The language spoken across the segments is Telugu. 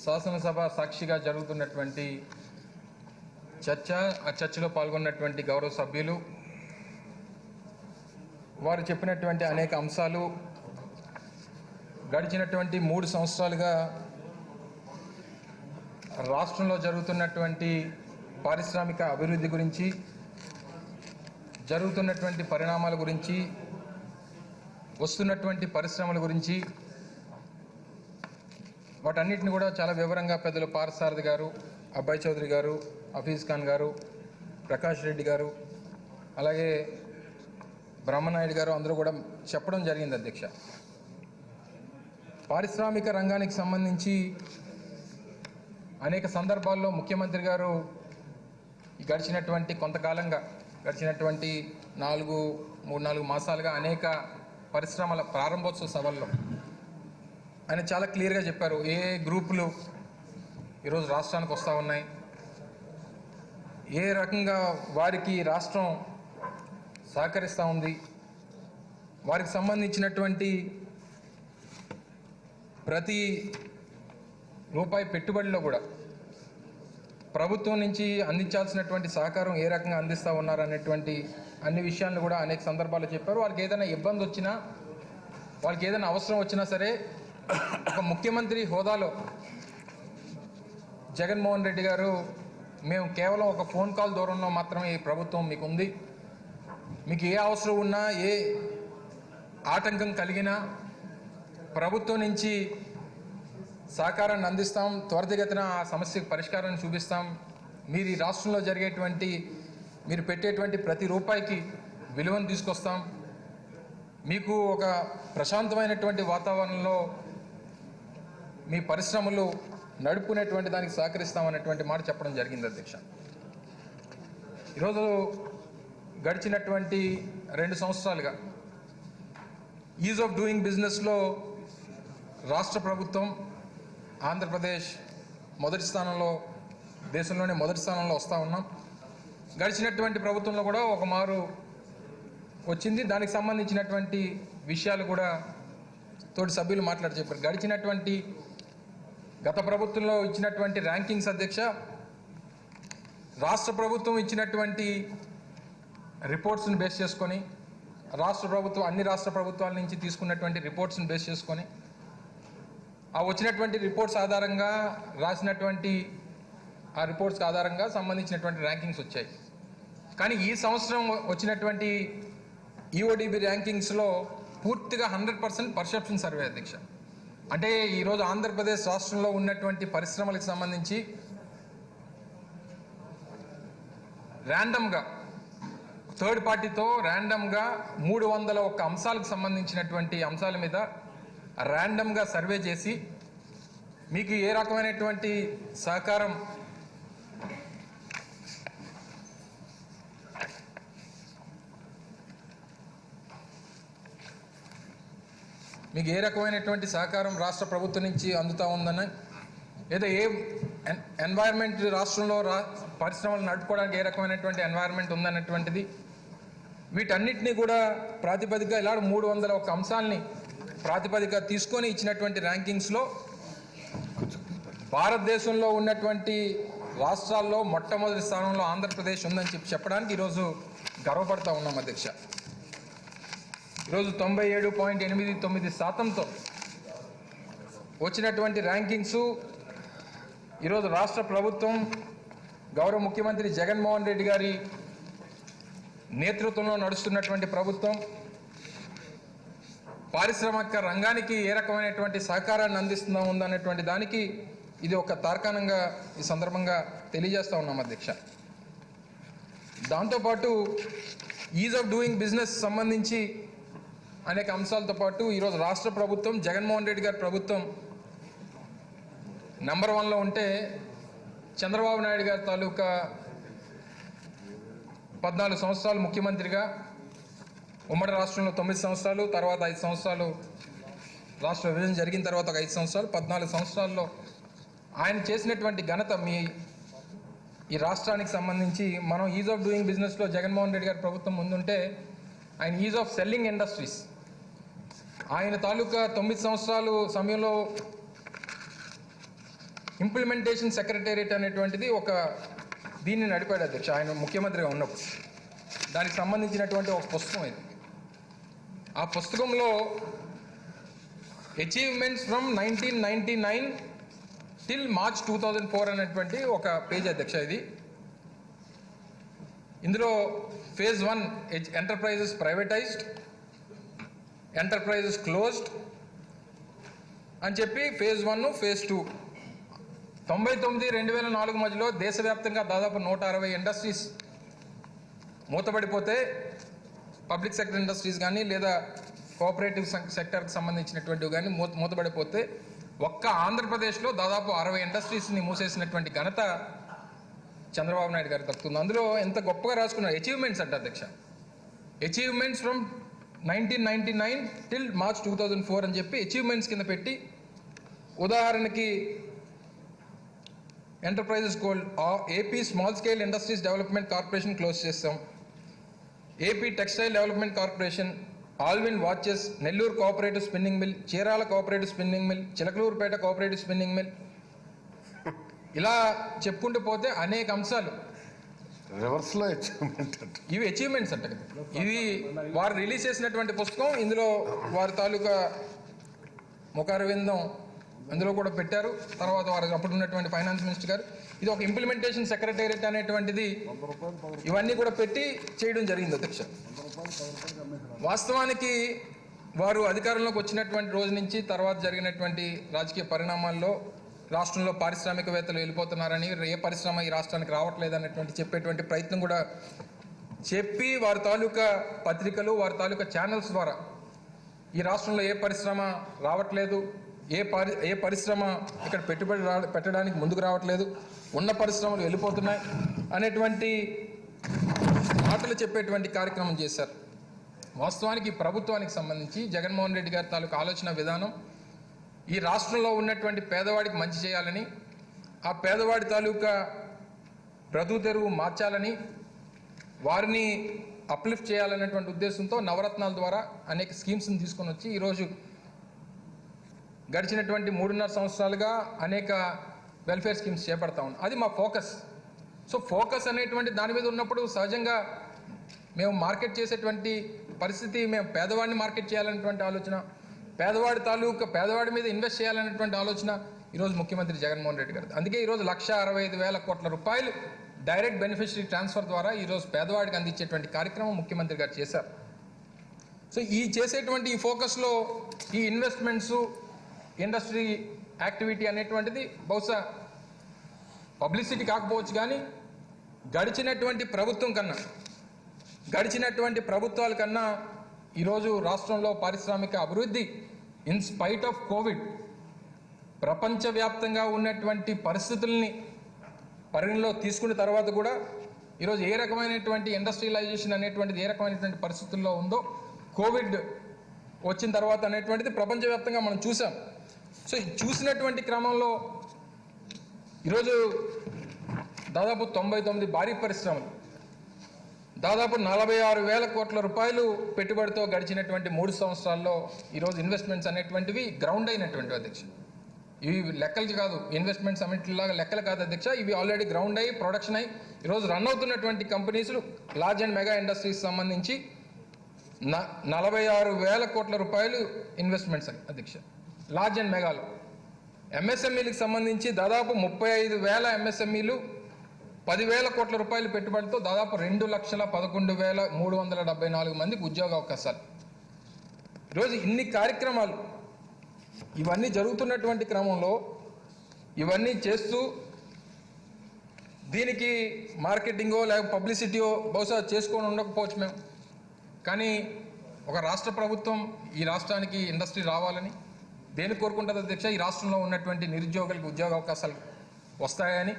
శాసనసభ సాక్షిగా జరుగుతున్నటువంటి చర్చ, ఆ చర్చలో పాల్గొన్నటువంటి గౌరవ సభ్యులు వారు చెప్పినటువంటి అనేక అంశాలు గడిచినటువంటి 3 సంవత్సరాలుగా రాష్ట్రంలో జరుగుతున్నటువంటి పారిశ్రామిక అభివృద్ధి గురించి, జరుగుతున్నటువంటి పరిణామాల గురించి, వస్తున్నటువంటి పరిశ్రమల గురించి వాటన్నిటిని కూడా చాలా వివరంగా పెద్దలు పార్థసారథి గారు, అబ్బాయి చౌదరి గారు, హఫీజ్ ఖాన్ గారు, ప్రకాష్ రెడ్డి గారు, అలాగే బ్రహ్మనాయుడు గారు అందరూ కూడా చెప్పడం జరిగింది. అధ్యక్ష, పారిశ్రామిక రంగానికి సంబంధించి అనేక సందర్భాల్లో ముఖ్యమంత్రి గారు గడిచినటువంటి కొంతకాలంగా, గడిచినటువంటి 3-4 మాసాలుగా అనేక పరిశ్రమల ప్రారంభోత్సవ సభల్లో ఆయన చాలా క్లియర్గా చెప్పారు ఏ గ్రూపులు ఈరోజు రాష్ట్రానికి వస్తూ ఉన్నాయి, ఏ రకంగా వారికి రాష్ట్రం సహకరిస్తూ ఉంది, వారికి సంబంధించినటువంటి ప్రతి రూపాయి పెట్టుబడిలో కూడా ప్రభుత్వం నుంచి అందించాల్సినటువంటి సహకారం ఏ రకంగా అందిస్తూ ఉన్నారు అనేటువంటి అన్ని విషయాలను కూడా అనేక సందర్భాల్లో చెప్పారు. వాళ్ళకి ఏదైనా ఇబ్బంది వచ్చినా, వాళ్ళకి ఏదైనా అవసరం వచ్చినా సరే ఒక ముఖ్యమంత్రి హోదాలో జగన్మోహన్ రెడ్డి గారు మేము కేవలం ఒక ఫోన్ కాల్ దూరంలో మాత్రమే ఈ ప్రభుత్వం మీకు ఉంది, మీకు ఏ అవసరం ఉన్నా, ఏ ఆటంకం కలిగినా ప్రభుత్వం నుంచి సహకారాన్ని అందిస్తాం, త్వరితగతిన ఆ సమస్యకు పరిష్కారాన్ని చూపిస్తాం, మీరు ఈ రాష్ట్రంలో జరిగేటువంటి, మీరు పెట్టేటువంటి ప్రతి రూపాయికి విలువను తీసుకొస్తాం, మీకు ఒక ప్రశాంతమైనటువంటి వాతావరణంలో మీ పరిశ్రమలు నడుపుకునేటువంటి దానికి సహకరిస్తామనేటువంటి మాట చెప్పడం జరిగింది. అధ్యక్ష, ఈరోజు గడిచినటువంటి 2 సంవత్సరాలుగా ఈజ్ ఆఫ్ డూయింగ్ బిజినెస్లో రాష్ట్ర ప్రభుత్వం ఆంధ్రప్రదేశ్ మొదటి స్థానంలో, దేశంలోనే మొదటి స్థానంలో వస్తూ ఉన్నాం. గడిచినటువంటి ప్రభుత్వంలో కూడా ఒక మారు వచ్చింది. దానికి సంబంధించినటువంటి విషయాలు కూడా తోటి సభ్యులు మాట్లాడి చెప్పారు. గడిచినటువంటి గత ప్రభుత్వంలో ఇచ్చినటువంటి ర్యాంకింగ్స్ అధ్యక్ష, రాష్ట్ర ప్రభుత్వం ఇచ్చినటువంటి రిపోర్ట్స్ని బేస్ చేసుకొని, రాష్ట్ర ప్రభుత్వం అన్ని రాష్ట్ర ప్రభుత్వాల నుంచి తీసుకున్నటువంటి రిపోర్ట్స్ని బేస్ చేసుకొని, ఆ వచ్చినటువంటి రిపోర్ట్స్ ఆధారంగా రాసినటువంటి ఆ రిపోర్ట్స్ ఆధారంగా సంబంధించినటువంటి ర్యాంకింగ్స్ వచ్చాయి. కానీ ఈ సంవత్సరం వచ్చినటువంటి ఈఓడిబి ర్యాంకింగ్స్లో పూర్తిగా 100% పర్సెప్షన్ సర్వే అధ్యక్ష. అంటే ఈరోజు ఆంధ్రప్రదేశ్ రాష్ట్రంలో ఉన్నటువంటి పరిశ్రమలకు సంబంధించి ర్యాండమ్గా థర్డ్ పార్టీతో ర్యాండమ్గా 301 అంశాలకు సంబంధించినటువంటి అంశాల మీద ర్యాండమ్గా సర్వే చేసి మీకు ఏ రకమైనటువంటి సహకారం రాష్ట్ర ప్రభుత్వం నుంచి అందుతూ ఉందని, లేదా ఏ ఎన్వైర్న్మెంట్ రాష్ట్రంలో పరిశ్రమలు నడుపుకోవడానికి ఏ రకమైనటువంటి ఎన్వైర్న్మెంట్ ఉందన్నటువంటిది, వీటన్నిటినీ కూడా ప్రాతిపదికగా ఇలా 301 అంశాలని ప్రాతిపదిక తీసుకొని ఇచ్చినటువంటి ర్యాంకింగ్స్లో భారతదేశంలో ఉన్నటువంటి రాష్ట్రాల్లో మొట్టమొదటి స్థానంలో ఆంధ్రప్రదేశ్ ఉందని చెప్పడానికి ఈరోజు గర్వపడతా ఉన్నాం. అధ్యక్ష, ఈరోజు 97.89%తో వచ్చినటువంటి ర్యాంకింగ్స్ ఈరోజు రాష్ట్ర ప్రభుత్వం గౌరవ ముఖ్యమంత్రి జగన్మోహన్ రెడ్డి గారి నేతృత్వంలో నడుస్తున్నటువంటి ప్రభుత్వం పారిశ్రామిక రంగానికి ఏ రకమైనటువంటి సహకారాన్ని అందిస్తుందా ఉందనేటువంటి దానికి ఇది ఒక తార్కాణంగా ఈ సందర్భంగా తెలియజేస్తూ ఉన్నాం. అధ్యక్ష, దాంతోపాటు ఈజ్ ఆఫ్ డూయింగ్ బిజినెస్ సంబంధించి అనేక అంశాలతో పాటు ఈరోజు రాష్ట్ర ప్రభుత్వం, జగన్మోహన్ రెడ్డి గారి ప్రభుత్వం నెంబర్ 1లో ఉంటే, చంద్రబాబు నాయుడు గారి తాలూకా 14 సంవత్సరాలు ముఖ్యమంత్రిగా, ఉమ్మడి రాష్ట్రంలో 9 సంవత్సరాలు, తర్వాత 5 సంవత్సరాలు రాష్ట్ర విభజన జరిగిన తర్వాత ఒక 5 సంవత్సరాలు, 14 సంవత్సరాల్లో ఆయన చేసినటువంటి ఘనత ఈ రాష్ట్రానికి సంబంధించి మనం ఈజ్ ఆఫ్ డూయింగ్ బిజినెస్లో జగన్మోహన్ రెడ్డి గారి ప్రభుత్వం ముందుంటే, ఆయన ఈజ్ ఆఫ్ సెల్లింగ్ ఇండస్ట్రీస్ ఆయన తాలూకా 9 సంవత్సరాలు సమయంలో ఇంప్లిమెంటేషన్ సెక్రటేరియట్ అనేటువంటిది ఒక దీన్ని నడిపాడు అధ్యక్ష ఆయన ముఖ్యమంత్రిగా ఉన్నప్పుడు. దానికి సంబంధించినటువంటి ఒక పుస్తకం ఇది. ఆ పుస్తకంలో అచీవ్మెంట్స్ ఫ్రమ్ 1999 టిల్ మార్చ్ 2004 అనేటువంటి ఒక పేజ్ అధ్యక్ష ఇది. ఇందులో phase 1 enterprises privatised, enterprises closed అని చెప్పి ఫేజ్ 1 ఫేజ్ 2 99-2004 మధ్యలో దేశవ్యాప్తంగా దాదాపు 160 ఇండస్ట్రీస్ మూతపడిపోతే, పబ్లిక్ సెక్టర్ ఇండస్ట్రీస్ కానీ లేదా కోఆపరేటివ్ సెక్టర్కి సంబంధించినటువంటివి కానీ మూతపడిపోతే ఒక్క ఆంధ్రప్రదేశ్లో దాదాపు 60 ఇండస్ట్రీస్ని మూసేసినటువంటి ఘనత చంద్రబాబు నాయుడు గారికి దక్కుతుంది. అందులో ఎంత గొప్పగా రాసుకున్నారు అచీవ్మెంట్స్ అంటే అధ్యక్ష. అచీవ్మెంట్స్ ఫ్రమ్ 1999 టిల్ మార్చ్ 2004 అని చెప్పి అచీవ్మెంట్స్ కింద పెట్టి, ఉదాహరణకి enterprises gold AP small scale industries development corporation close చేస్తాం, AP textile development corporation, Allwyn watches, Nellore cooperative spinning mill, Chirala cooperative spinning mill, Chilakaluripet cooperative spinning mill, ఇలా చెప్పుకుంటూ పోతే అనేక అంశాలు. రివర్స్లో అచీవ్మెంట్ ఇవి అచీవ్మెంట్స్ అంటే ఇది వారు రిలీజ్ చేసినటువంటి పుస్తకం. ఇందులో వారి తాలూకా ముఖారవిందం అందులో కూడా పెట్టారు. తర్వాత వారు అప్పుడు ఉన్నటువంటి ఫైనాన్స్ మినిస్టర్ గారు ఇది ఒక ఇంప్లిమెంటేషన్ సెక్రటేరియట్ అనేటువంటిది ఇవన్నీ కూడా పెట్టి చేయడం జరిగింది అధ్యక్ష. వాస్తవానికి వారు అధికారంలోకి వచ్చినటువంటి రోజు నుంచి తర్వాత జరిగినటువంటి రాజకీయ పరిణామాల్లో రాష్ట్రంలో పారిశ్రామికవేత్తలు వెళ్ళిపోతున్నారని, ఏ పరిశ్రమ ఈ రాష్ట్రానికి రావట్లేదు అనేటువంటి చెప్పేటువంటి ప్రయత్నం కూడా చెప్పి వారి తాలూకా పత్రికలు, వారి తాలూకా ఛానల్స్ ద్వారా ఈ రాష్ట్రంలో ఏ పరిశ్రమ రావట్లేదు, ఏ పరిశ్రమ ఇక్కడ పెట్టుబడి పెట్టడానికి ముందుకు రావట్లేదు, ఉన్న పరిశ్రమలు వెళ్ళిపోతున్నాయి అనేటువంటి మాటలు చెప్పేటువంటి కార్యక్రమం చేశారు. వాస్తవానికి ప్రభుత్వానికి సంబంధించి జగన్మోహన్ రెడ్డి గారి తాలూకా ఆలోచన విధానం ఈ రాష్ట్రంలో ఉన్నటువంటి పేదవాడికి మంచి చేయాలని, ఆ పేదవాడి తాలూకా బ్రతుకు తెరువు మార్చాలని, వారిని అప్లిఫ్ట్ చేయాలనేటువంటి ఉద్దేశంతో నవరత్నాల ద్వారా అనేక స్కీమ్స్ని తీసుకొని వచ్చి ఈరోజు గడిచినటువంటి 3.5 సంవత్సరాలుగా అనేక వెల్ఫేర్ స్కీమ్స్ చేపడతా ఉన్నాం. అది మా ఫోకస్. సో ఫోకస్ అనేటువంటి దాని మీద ఉన్నప్పుడు సహజంగా మేము మార్కెట్ చేసేటువంటి పరిస్థితి, మేము పేదవాడిని మార్కెట్ చేయాలనేటువంటి ఆలోచన, పేదవాడి మీద ఇన్వెస్ట్ చేయాలనేటువంటి ఆలోచన ఈరోజు ముఖ్యమంత్రి జగన్మోహన్ రెడ్డి గారు. అందుకే ఈరోజు 1,65,000 కోట్ల రూపాయలు డైరెక్ట్ బెనిఫిషరీ ట్రాన్స్ఫర్ ద్వారా ఈరోజు పేదవాడికి అందించేటువంటి కార్యక్రమం ముఖ్యమంత్రి గారు చేశారు. సో ఈ చేసేటువంటి ఈ ఫోకస్లో ఈ ఇన్వెస్ట్మెంట్స్, ఇండస్ట్రీ యాక్టివిటీ అనేటువంటిది బహుశా పబ్లిసిటీ కాకపోవచ్చు, కానీ గడిచినటువంటి ప్రభుత్వాల కన్నా ఈరోజు రాష్ట్రంలో పారిశ్రామిక అభివృద్ధి ఇన్ స్పైట్ ఆఫ్ కోవిడ్ ప్రపంచవ్యాప్తంగా ఉన్నటువంటి పరిస్థితుల్ని పరిగణలో తీసుకున్న తర్వాత కూడా ఈరోజు ఏ రకమైనటువంటి ఇండస్ట్రియలైజేషన్ అనేటువంటిది ఏ రకమైనటువంటి పరిస్థితుల్లో ఉందో కోవిడ్ వచ్చిన తర్వాత అనేటువంటిది ప్రపంచవ్యాప్తంగా మనం చూసాం. సో చూసినటువంటి క్రమంలో ఈరోజు దాదాపు 99 భారీ పరిశ్రమలు, దాదాపు 46,000 కోట్ల రూపాయలు పెట్టుబడితో గడిచినటువంటి 3 సంవత్సరాల్లో ఈరోజు ఇన్వెస్ట్మెంట్స్ అనేటువంటివి గ్రౌండ్ అయినటువంటి అధ్యక్ష. ఇవి లెక్కలు కాదు, ఇన్వెస్ట్మెంట్స్ అన్నింటిలాగా లెక్కలు కాదు అధ్యక్ష. ఇవి ఆల్రెడీ గ్రౌండ్ అయ్యి ప్రొడక్షన్ అయ్యి ఈరోజు రన్ అవుతున్నటువంటి కంపెనీస్లు లార్జ్ అండ్ మెగా ఇండస్ట్రీస్ సంబంధించి 46,000 కోట్ల రూపాయలు ఇన్వెస్ట్మెంట్స్ అధ్యక్ష లార్జ్ అండ్ మెగాలో. ఎంఎస్ఎంఈలకు సంబంధించి దాదాపు 35,000 ఎంఎస్ఎంఈలు 10,000 కోట్ల రూపాయలు పెట్టుబడితో దాదాపు 2,11,374 మందికి ఉద్యోగ అవకాశాలు. ఈరోజు ఇన్ని కార్యక్రమాలు ఇవన్నీ జరుగుతున్నటువంటి క్రమంలో ఇవన్నీ చేస్తూ దీనికి మార్కెటింగో లేక పబ్లిసిటీయో బహుశా చేసుకొని ఉండకపోవచ్చు మేము, కానీ ఒక రాష్ట్ర ప్రభుత్వం ఈ రాష్ట్రానికి ఇండస్ట్రీ రావాలని దేని కోరుకుంటుంది అధ్యక్ష? ఈ రాష్ట్రంలో ఉన్నటువంటి నిరుద్యోగులకు ఉద్యోగ అవకాశాలు వస్తాయని,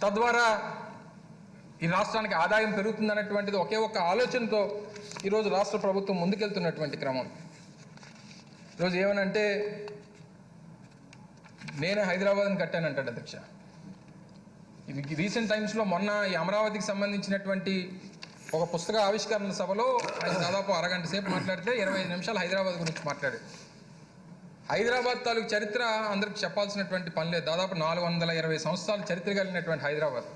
తద్వారా ఈ రాష్ట్రానికి ఆదాయం పెరుగుతుందన్నటువంటిది ఒకే ఒక్క ఆలోచనతో ఈరోజు రాష్ట్ర ప్రభుత్వం ముందుకెళ్తున్నటువంటి క్రమం. ఈరోజు ఏమనంటే నేనే హైదరాబాద్ని కట్టానంటాడు అధ్యక్ష. ఇది రీసెంట్ టైమ్స్లో మొన్న ఈ అమరావతికి సంబంధించినటువంటి ఒక పుస్తక ఆవిష్కరణ సభలో ఆయన దాదాపు అరగంట సేపు మాట్లాడితే 25 నిమిషాలు హైదరాబాద్ గురించి మాట్లాడాడు. హైదరాబాద్ తాలూకు చరిత్ర అందరికి చెప్పాల్సినటువంటి పని లేదు. దాదాపు 420 సంవత్సరాలు చరిత్ర కలిగినటువంటి హైదరాబాద్.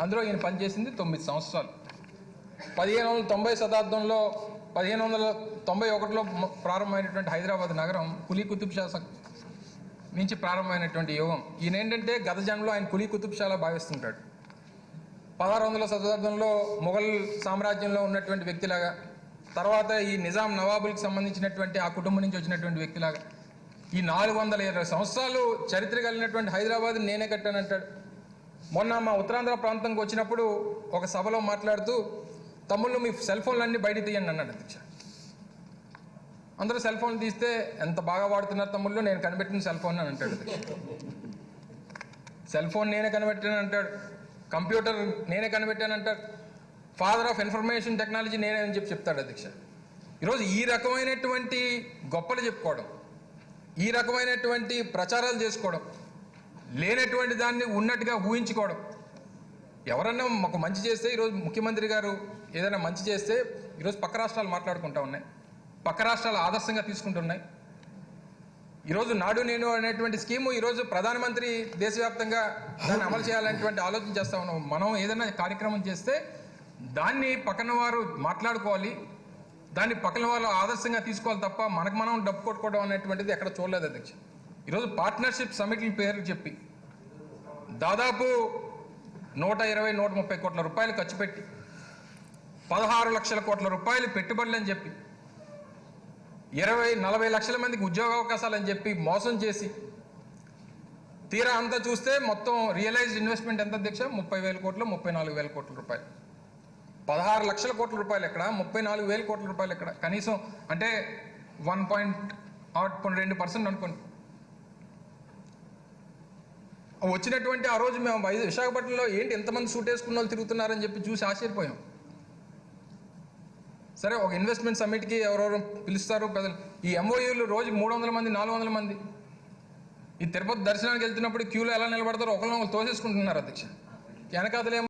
అందులో ఈయన పనిచేసింది 9 సంవత్సరాలు. 1590 శతాబ్దంలో 1591లో ప్రారంభమైనటువంటి హైదరాబాద్ నగరం కులీ కుతుబ్ షా నుంచి ప్రారంభమైనటువంటి యుగం. ఈయన ఏంటంటే గత జన్మలో ఆయన కులీ కుతుబ్ షాలా భావిస్తుంటాడు. 1600వ శతాబ్దంలో మొఘల్ సామ్రాజ్యంలో ఉన్నటువంటి వ్యక్తిలాగా, తర్వాత ఈ నిజాం నవాబులకు సంబంధించినటువంటి ఆ కుటుంబం నుంచి వచ్చినటువంటి వ్యక్తిలాగా ఈ 420 సంవత్సరాలు చరిత్ర కలిగినటువంటి హైదరాబాద్ నేనే కట్టానంటాడు. మొన్న మా ఉత్తరాంధ్ర ప్రాంతంకి వచ్చినప్పుడు ఒక సభలో మాట్లాడుతూ, తమ్ముళ్ళు మీ సెల్ ఫోన్లు అన్నీ బయట తీయండి అన్నాడు అధ్యక్ష. అందరూ సెల్ ఫోన్లు తీస్తే ఎంత బాగా వాడుతున్నారు తమ్ముళ్ళు, నేను కనిపెట్టిన సెల్ ఫోన్ అని అంటాడు అధ్యక్ష. సెల్ ఫోన్ నేనే కనిపెట్టాను అంటాడు, కంప్యూటర్ నేనే కనిపెట్టాను అంటాడు, ఫాదర్ ఆఫ్ ఇన్ఫర్మేషన్ టెక్నాలజీ నేనే అని చెప్తాడు అధ్యక్ష. ఈరోజు ఈ రకమైనటువంటి గొప్పలు చెప్పుకోవడం, ఈ రకమైనటువంటి ప్రచారాలు చేసుకోవడం, లేనటువంటి దాన్ని ఉన్నట్టుగా ఊహించుకోవడం. ఎవరన్నా మాకు మంచి చేస్తే, ఈరోజు ముఖ్యమంత్రి గారు ఏదైనా మంచి చేస్తే ఈరోజు పక్క రాష్ట్రాలు మాట్లాడుకుంటూ ఉన్నాయి, పక్క రాష్ట్రాలు ఆదర్శంగా తీసుకుంటున్నాయి. ఈరోజు నాడు నేను అనేటువంటి స్కీము ఈరోజు ప్రధానమంత్రి దేశవ్యాప్తంగా దాన్ని అమలు చేయాలనేటువంటి ఆలోచన చేస్తూ ఉన్నాం. మనం ఏదైనా కార్యక్రమం చేస్తే దాన్ని పక్కన వారు మాట్లాడుకోవాలి, దాన్ని పక్కన వాళ్ళు ఆదర్శంగా తీసుకోవాలి తప్ప మనకు మనం డబ్బు కొట్టుకోవడం అనేటువంటిది ఎక్కడ చూడలేదు అధ్యక్ష. ఈరోజు పార్ట్నర్షిప్ సమిట్ల పేరు చెప్పి దాదాపు 120-130 కోట్ల రూపాయలు ఖర్చు పెట్టి 16 లక్షల కోట్ల రూపాయలు పెట్టుబడులు అని చెప్పి 20-40 లక్షల మందికి ఉద్యోగ అవకాశాలు అని చెప్పి మోసం చేసి తీరా అంతా చూస్తే మొత్తం రియలైజ్డ్ ఇన్వెస్ట్మెంట్ ఎంత అధ్యక్ష? 30,000 కోట్లు, 34,000 కోట్ల రూపాయలు. 16 లక్షల కోట్ల రూపాయలు ఎక్కడ, 34,000 కోట్ల రూపాయలు ఎక్కడ? కనీసం అంటే 1.2% అనుకోండి. వచ్చినటువంటి ఆ రోజు మేము విశాఖపట్నంలో ఏంటి ఎంతమంది సూట్ వేసుకున్న వాళ్ళు తిరుగుతున్నారని చెప్పి చూసి ఆశ్చర్యపోయాం. సరే, ఒక ఇన్వెస్ట్మెంట్ సమ్మిట్కి ఎవరెవరు పిలుస్తారు ప్రజలు, ఈ ఎంఓయూలు రోజు 300 మంది 400 మంది ఈ తిరుపతి దర్శనానికి వెళ్తున్నప్పుడు క్యూలో ఎలా నిలబడతారో ఒకరిని తోసేసుకుంటున్నారు అధ్యక్ష. వెనకాతలేమో